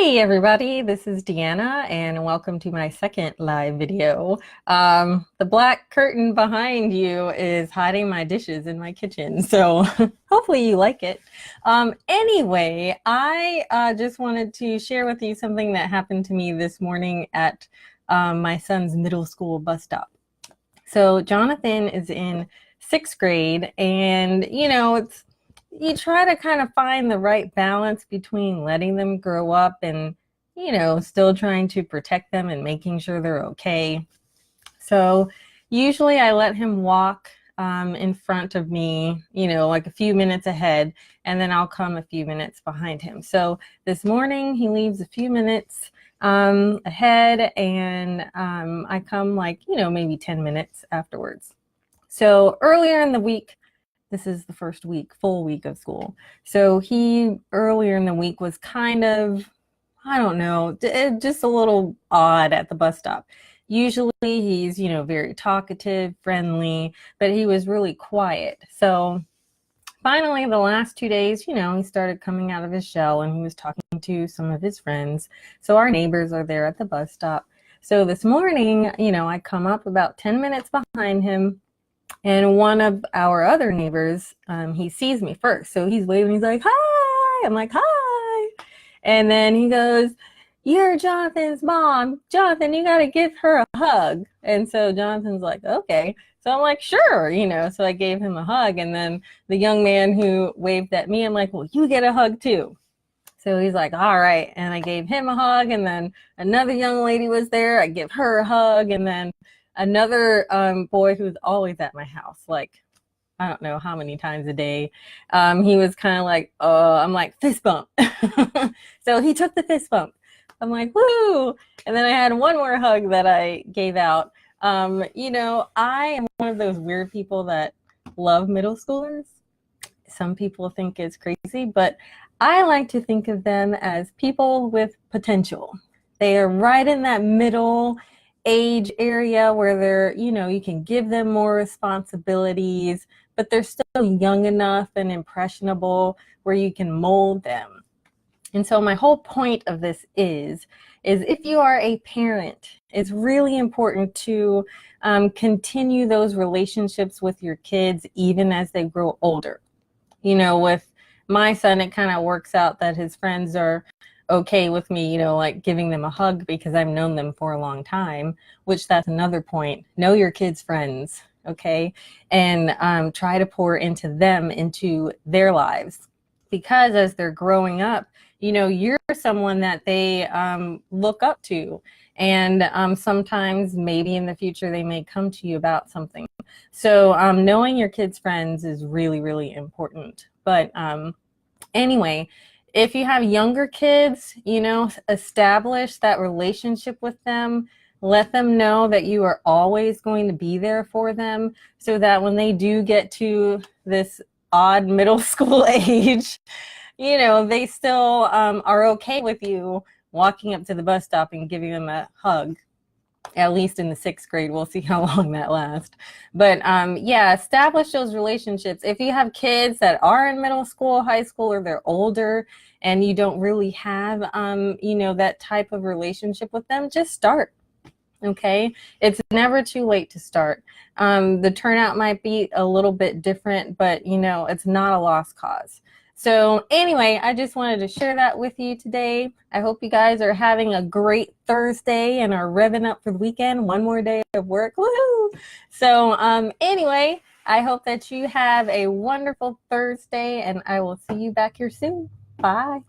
Hey everybody, this is Deanna and welcome to my second live video. The black curtain behind you is hiding my dishes in my kitchen, so hopefully you like it. Anyway, I just wanted to share with you something that happened to me this morning at my son's middle school bus stop. So Jonathan is in sixth grade, and you try to kind of find the right balance between letting them grow up and still trying to protect them and making sure they're okay. So usually I let him walk in front of me, like a few minutes ahead, and then I'll come a few minutes behind him. So this morning he leaves a few minutes ahead, and I come like, maybe 10 minutes afterwards. So earlier in the week, this is the first week, full week of school. So he earlier in the week was kind of, I don't know, just a little odd at the bus stop. Usually he's, very talkative, friendly, but he was really quiet. So finally, the last 2 days, he started coming out of his shell and he was talking to some of his friends. So our neighbors are there at the bus stop. So this morning, I come up about 10 minutes behind him. And one of our other neighbors, he sees me first. So he's waving, he's like, hi. I'm like, hi. And then he goes, you're Jonathan's mom. Jonathan, you got to give her a hug. And so Jonathan's like, okay. So I'm like, sure, so I gave him a hug. And then the young man who waved at me, I'm like, well, you get a hug too. So he's like, all right. And I gave him a hug. And then another young lady was there. I give her a hug. And then another boy who's always at my house, like, I don't know how many times a day. He was kind of like, I'm like, fist bump. So he took the fist bump. I'm like, woo. And then I had one more hug that I gave out. I am one of those weird people that love middle schoolers. Some people think it's crazy, but I like to think of them as people with potential. They are right in that middle age area where they're, you can give them more responsibilities, but they're still young enough and impressionable where you can mold them. And so my whole point of this is if you are a parent, it's really important to continue those relationships with your kids even as they grow older. With my son, it kind of works out that his friends are okay with me, like giving them a hug because I've known them for a long time, which that's another point. Know your kids' friends, okay? And try to pour into them, into their lives. Because as they're growing up, you're someone that they look up to. And sometimes maybe in the future they may come to you about something. So knowing your kids' friends is really, really important. But anyway, if you have younger kids, establish that relationship with them. Let them know that you are always going to be there for them so that when they do get to this odd middle school age, they still are okay with you walking up to the bus stop and giving them a hug. At least in the sixth grade. We'll see how long that lasts. But yeah, establish those relationships. If you have kids that are in middle school, high school, or they're older and you don't really have, that type of relationship with them, just start. Okay, it's never too late to start. The turnout might be a little bit different, but it's not a lost cause. So anyway, I just wanted to share that with you today. I hope you guys are having a great Thursday and are revving up for the weekend. One more day of work. Woohoo! So anyway, I hope that you have a wonderful Thursday, and I will see you back here soon. Bye.